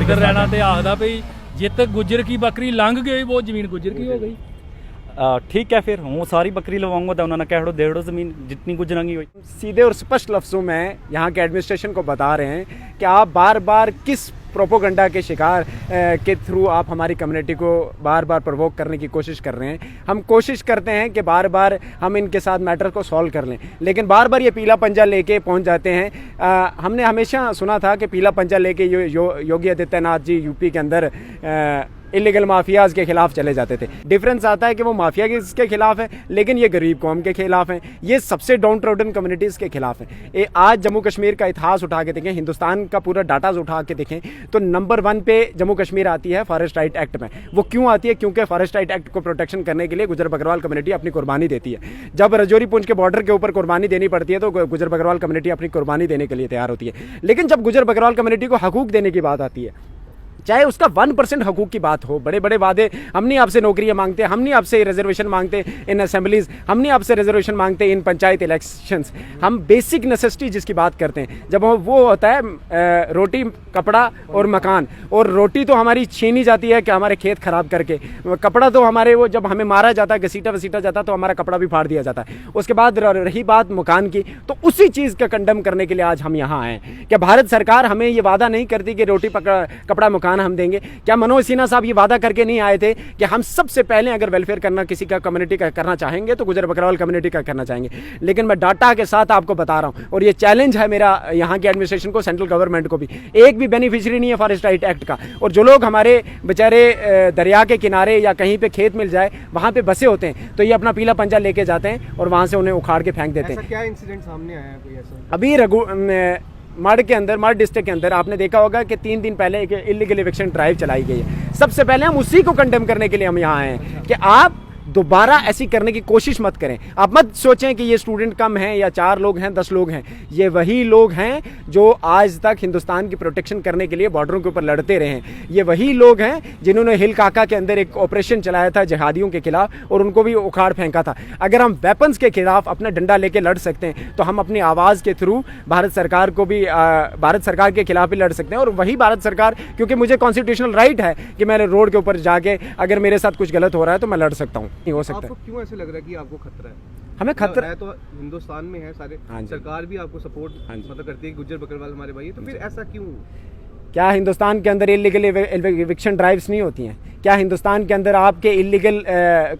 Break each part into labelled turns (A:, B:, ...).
A: इधर रहना तो आखदा भाई जित गुजर की बकरी लंघ गई वो जमीन गुजर की हो गई।
B: ठीक है, फिर हूँ सारी बकरी लवाऊंगा तो उन्होंने कह डेढ़ो ज़मीन जितनी गुजरांगी हुई।
C: सीधे और स्पष्ट लफ्ज़ों में यहाँ के एडमिनिस्ट्रेशन को बता रहे हैं कि आप बार बार किस प्रोपोगंडा के शिकार के थ्रू आप हमारी कम्युनिटी को बार बार प्रवोक करने की कोशिश कर रहे हैं। हम कोशिश करते हैं कि बार बार हम इनके साथ मैटर को सॉल्व कर लें, लेकिन बार बार ये पीला पंजा लेके पहुंच जाते हैं। हमने हमेशा सुना था कि पीला पंजा लेके योगी आदित्यनाथ जी यूपी के अंदर इलीगल माफियाज़ के खिलाफ चले जाते थे। डिफरेंस आता है कि वो माफिया के खिलाफ है, लेकिन ये गरीब कौम के खिलाफ हैं, ये सबसे डाउन ट्रोडन कम्युनिटीज़ के खिलाफ हैं। आज जम्मू कश्मीर का इतिहास उठा के देखें, हिंदुस्तान का पूरा डाटा उठा के देखें तो नंबर 1 पे जम्मू कश्मीर आती है फॉरेस्ट राइट एक्ट में। वो क्यों आती है? क्योंकि फॉरेस्ट राइट एक्ट को प्रोटेक्शन करने के लिए गुजर बकरवाल कम्युनिटी अपनी कुर्बानी देती है। जब रजौरी पुंछ के बॉर्डर के ऊपर कुर्बानी देनी पड़ती है तो गुजर बकरवाल कम्युनिटी अपनी कुर्बानी देने के लिए तैयार होती है। लेकिन जब गुजर बकरवाल कम्युनिटी को हकूक देने की बात आती है, चाहे उसका 1% हकूक की बात हो, बड़े बड़े वादे, हम नहीं आपसे नौकरियां मांगते, हम नहीं आपसे रिजर्वेशन मांगते इन असेंबलीज, हम नहीं आपसे रिजर्वेशन मांगते इन पंचायत इलेक्शंस, हम बेसिक नेसेसिटी जिसकी बात करते हैं, जब वो होता है रोटी कपड़ा और मकान। और रोटी तो हमारी छीनी जाती है कि हमारे खेत खराब करके, कपड़ा तो हमारे वो जब हमें मारा जाता है, घसीटा वसीटा जाता तो हमारा कपड़ा भी फाड़ दिया जाता है। उसके बाद रही बात मकान की, तो उसी चीज़ का कंडम करने के लिए आज हम यहाँ आए कि भारत सरकार हमें ये वादा नहीं करती कि रोटी कपड़ा मकान हम देंगे। क्या मनोज सिन्हा साहब ये वादा करके नहीं आए थे कि हम सबसे पहले अगर वेलफेयर करना किसी का कम्युनिटी का करना चाहेंगे तो गुजर बकरवाल कम्युनिटी का करना चाहेंगे? लेकिन मैं डाटा के साथ आपको बता रहा हूं, और ये चैलेंज है मेरा यहाँ के एडमिनिस्ट्रेशन को, सेंट्रल गवर्नमेंट को भी, एक भी बेनिफिशियरी नहीं है फॉरेस्ट राइट एक्ट का। और जो लोग हमारे बेचारे दरिया के किनारे या कहीं पे खेत मिल जाए वहाँ पे बसे होते हैं, तो ये अपना पीला पंजा लेके जाते हैं और वहाँ से उन्हें उखाड़ के फेंक देते हैं।
D: क्या इंसिडेंट सामने आया कोई ऐसा?
C: अभी मड के अंदर, मड डिस्ट्रिक्ट के अंदर आपने देखा होगा कि 3 दिन पहले एक इलीगल इविक्शन ड्राइव चलाई गई है। सबसे पहले हम उसी को कंडेम करने के लिए हम यहाँ आए हैं कि आप दोबारा ऐसी करने की कोशिश मत करें। आप मत सोचें कि ये स्टूडेंट कम हैं या 4 लोग हैं 10 लोग हैं, ये वही लोग हैं जो आज तक हिंदुस्तान की प्रोटेक्शन करने के लिए बॉर्डरों के ऊपर लड़ते रहे हैं। ये वही लोग हैं जिन्होंने हिल काका के अंदर एक ऑपरेशन चलाया था जिहादियों के खिलाफ और उनको भी उखाड़ फेंका था। अगर हम वेपन्स के खिलाफ अपना डंडा लेके लड़ सकते हैं तो हम अपनी आवाज़ के थ्रू भारत सरकार को भी भारत सरकार के खिलाफ भी लड़ सकते हैं। और वही भारत सरकार, क्योंकि मुझे कॉन्स्टिट्यूशनल राइट है कि मैं रोड के ऊपर जाके अगर मेरे साथ कुछ गलत हो रहा है तो मैं लड़ सकता हूँ। नहीं हो सकता।
D: आपको क्यों ऐसे लग रहा है कि आपको खतरा है?
C: हमें खतरा
D: है तो हिंदुस्तान में है सारे, सरकार भी आपको सपोर्ट मतलब करती है, गुज्जर बकरवाल हमारे भाई है, तो फिर ऐसा क्यों?
C: क्या हिंदुस्तान के अंदर इलीगल इविक्शन ड्राइव्स नहीं होती हैं? क्या हिंदुस्तान के अंदर आपके इलीगल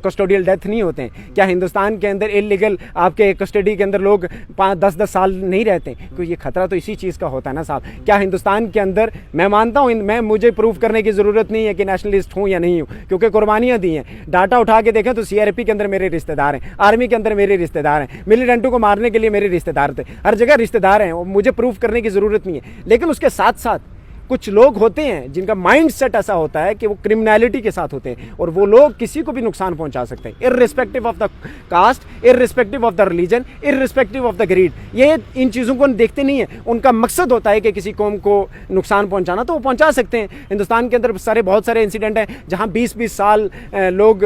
C: कस्टोडियल डेथ नहीं होते हैं? क्या हिंदुस्तान के अंदर इलीगल आपके कस्टडी के अंदर लोग 5-10 साल नहीं रहते? क्योंकि ये खतरा तो इसी चीज़ का होता है ना साहब। क्या हिंदुस्तान के अंदर, मैं मानता हूँ, मुझे प्रूफ करने की ज़रूरत नहीं है कि नेशनलिस्ट हूँ या नहीं हूँ, क्योंकि कुर्बानियाँ दी हैं। डाटा उठा के देखें तो CRP के अंदर मेरे रिश्तेदार हैं, आर्मी के अंदर मेरे रिश्तेदार हैं, मिलिटेंटों को मारने के लिए मेरे रिश्तेदार थे, हर जगह रिश्तेदार हैं, मुझे प्रूफ करने की ज़रूरत नहीं है। लेकिन उसके साथ साथ कुछ लोग होते हैं जिनका माइंड सेट ऐसा होता है कि वो क्रिमिनलिटी के साथ होते हैं और वो लोग किसी को भी नुकसान पहुंचा सकते हैं, irrespective of the caste, irrespective of the religion, irrespective of the greed. ये इन चीज़ों को देखते नहीं है। उनका मकसद होता है कि किसी कौम को नुकसान पहुंचाना, तो वो पहुंचा सकते हैं। हिंदुस्तान के अंदर बहुत सारे इंसिडेंट हैं जहाँ 20-20 साल लोग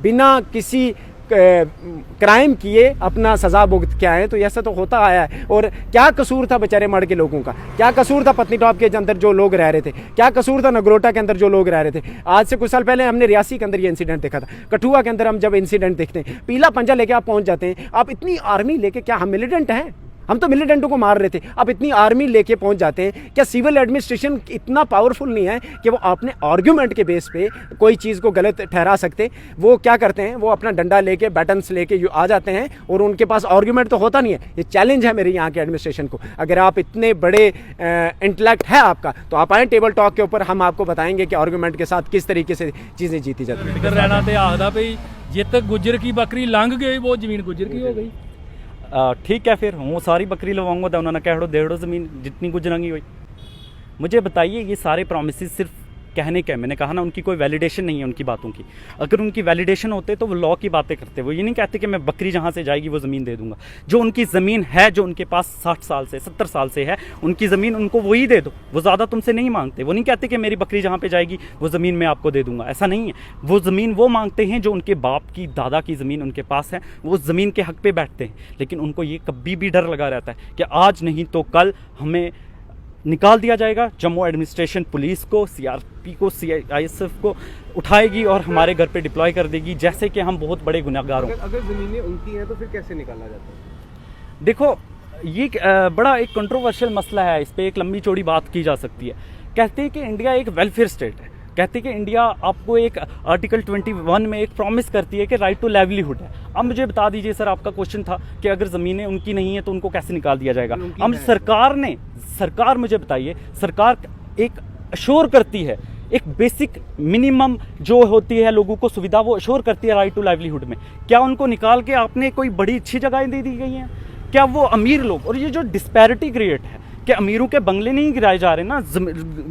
C: बिना किसी क्राइम किए अपना सजा भुगत के आए। तो ऐसा तो होता आया है। और क्या कसूर था बेचारे मड़ के लोगों का? क्या कसूर था पत्नीटॉप के अंदर जो लोग रह रहे थे? क्या कसूर था नगरोटा के अंदर जो लोग रह रहे थे? आज से कुछ साल पहले हमने रियासी के अंदर ये इंसिडेंट देखा था। कठुआ के अंदर हम जब इंसिडेंट देखते हैं, पीला पंजा लेके आप पहुंच जाते हैं। आप इतनी आर्मी लेके, क्या हम मिलिटेंट हैं? हम तो मिलिटेंटों को मार रहे थे, अब इतनी आर्मी लेके पहुंच जाते हैं। क्या सिविल एडमिनिस्ट्रेशन इतना पावरफुल नहीं है कि वो अपने आर्ग्यूमेंट के बेस पे कोई चीज़ को गलत ठहरा सकते? वो क्या करते हैं, वो अपना डंडा लेके, बैटन्स लेके आ जाते हैं और उनके पास आर्ग्यूमेंट तो होता नहीं है। ये चैलेंज है मेरे यहाँ के एडमिनिस्ट्रेशन को। अगर आप इतने बड़े इंटेलेक्ट है आपका, तो आप आए टेबल टॉक के ऊपर, हम आपको बताएंगे कि आर्ग्यूमेंट के साथ किस तरीके से चीज़ें जीती जाती हैं।
A: इधर रहना तो आखदा भाई जित गुजर की बकरी लंघ गई वो जमीन गुजर की हो गई।
B: ठीक है, फिर हूँ सारी बकरी लवाऊंगा तो उन्होंने कह डेढ़ो ज़मीन जितनी गुजरांगी हुई। मुझे बताइए, ये सारे प्रॉमिसेस सिर्फ कहने के, मैंने कहा ना, उनकी कोई वैलिडेशन नहीं है उनकी बातों की। अगर उनकी वैलिडेशन होते तो वो लॉ की बातें करते। वो ये नहीं कहते कि मैं बकरी जहाँ से जाएगी वो ज़मीन दे दूंगा। जो उनकी ज़मीन है, जो उनके पास 60 साल से 70 साल से है, उनकी ज़मीन उनको वही दे दो। वो ज़्यादा तुमसे नहीं मांगते। वो नहीं कहते कि मेरी बकरी जहाँ पे जाएगी वो ज़मीन मैं आपको दे दूंगा, ऐसा नहीं है। वो ज़मीन वो मांगते हैं जो उनके बाप की, दादा की ज़मीन उनके पास है, वो ज़मीन के हक़ पे बैठते हैं। लेकिन उनको ये कभी भी डर लगा रहता है कि आज नहीं तो कल हमें निकाल दिया जाएगा। जम्मू एडमिनिस्ट्रेशन पुलिस को, सीआरपी को, सीआईएसएफ को उठाएगी और हमारे घर पे डिप्लॉय कर देगी, जैसे कि हम बहुत बड़े गुनहगार हों।
D: अगर ज़मीनें उनकी हैं तो फिर कैसे निकाला जाता है?
B: देखो, ये बड़ा एक कंट्रोवर्शियल मसला है, इस पर एक लंबी चौड़ी बात की जा सकती है। कहते हैं कि इंडिया एक वेलफेयर स्टेट है, कहते हैं कि इंडिया आपको एक आर्टिकल 21 में एक प्रॉमिस करती है कि राइट टू लाइवलीहुड है। अब मुझे बता दीजिए सर, आपका क्वेश्चन था कि अगर ज़मीनें उनकी नहीं है तो उनको कैसे निकाल दिया जाएगा। हम सरकार मुझे बताइए, सरकार एक अश्योर करती है, एक बेसिक मिनिमम जो होती है लोगों को सुविधा, वो अश्योर करती है राइट टू लाइवलीहुड में। क्या उनको निकाल के आपने कोई बड़ी अच्छी जगहें दे दी गई हैं? क्या वो अमीर लोग, और ये जो डिस्पैरिटी क्रिएट है कि अमीरों के बंगले नहीं गिराए जा रहे ना,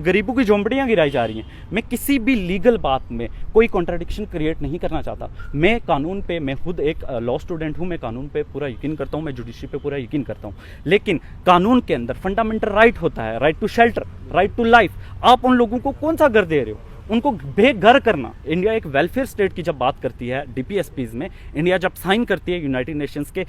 B: गरीबों की झोंपड़ियाँ गिराई जा रही हैं। मैं किसी भी लीगल बात में कोई कॉन्ट्राडिक्शन क्रिएट नहीं करना चाहता। मैं कानून पे, मैं खुद एक लॉ स्टूडेंट हूँ, मैं कानून पे पूरा यकीन करता हूँ, मैं जुडिशरी पे पूरा यकीन करता हूँ। लेकिन कानून के अंदर फंडामेंटल राइट होता है, right to shelter, right to life. आप उन लोगों को कौन सा घर दे रहे हो? उनको बेघर करना। इंडिया एक वेलफेयर स्टेट की जब बात करती है, डीपीएसपीज में इंडिया जब साइन करती है, यूनाइटेड नेशंस के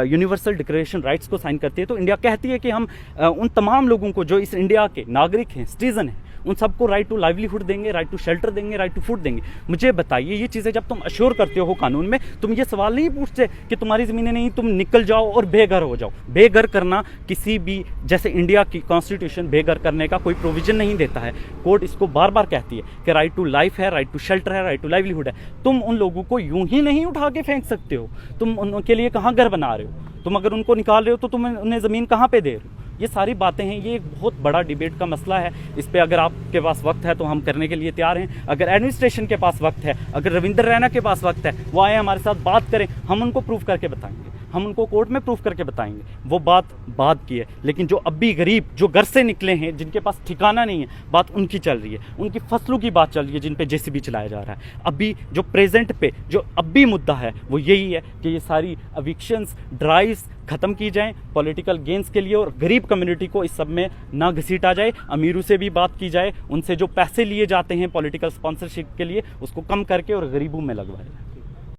B: यूनिवर्सल डिक्लेरेशन राइट्स को साइन करती है, तो इंडिया कहती है कि हम उन तमाम लोगों को जो इस इंडिया के नागरिक हैं, सिटीजन हैं, उन सबको राइट टू लाइवलीहुड देंगे, राइट टू शेल्टर देंगे, राइट टू फूड देंगे। मुझे बताइए, ये चीज़ें जब तुम अश्योर करते हो कानून में, तुम ये सवाल नहीं पूछते कि तुम्हारी ज़मीनें नहीं, तुम निकल जाओ और बेघर हो जाओ। बेघर करना किसी भी, जैसे इंडिया की कॉन्स्टिट्यूशन बेघर करने का कोई प्रोविजन नहीं देता है। कोर्ट इसको बार बार कहती है कि राइट टू लाइफ है, राइट टू शेल्टर है, राइट टू लाइवलीहुड है। तुम उन लोगों को यूं ही नहीं उठा के फेंक सकते हो। तुम उनके लिए कहाँ घर बना रहे हो? तुम अगर उनको निकाल रहे हो तो तुम उन्हें ज़मीन कहाँ पे दे रहे हो? ये सारी बातें हैं, ये एक बहुत बड़ा डिबेट का मसला है। इस पे अगर आपके पास वक्त है तो हम करने के लिए तैयार हैं। अगर एडमिनिस्ट्रेशन के पास वक्त है, अगर रविंद्र रैना के पास वक्त है, वो आए हमारे साथ बात करें, हम उनको प्रूफ करके बताएंगे, हम उनको कोर्ट में प्रूफ करके बताएंगे। वो बात की है। लेकिन जो अब भी गरीब, जो घर से निकले हैं, जिनके पास ठिकाना नहीं है, बात उनकी चल रही है। उनकी फसलों की बात चल रही है, जिन पे जेसीबी चलाया जा रहा है। अभी जो प्रेजेंट पे जो अब भी मुद्दा है वो यही है कि ये सारी एविक्शंस, ड्राइव्स ख़त्म की जाएं पॉलिटिकल गेंस के लिए, और गरीब कम्युनिटी को इस सब में ना घसीटा जाए। अमीरों से भी बात की जाए, उनसे जो पैसे लिए जाते हैं पॉलिटिकल स्पॉन्सरशिप के लिए, उसको कम करके और गरीबों में लगवाया जाए।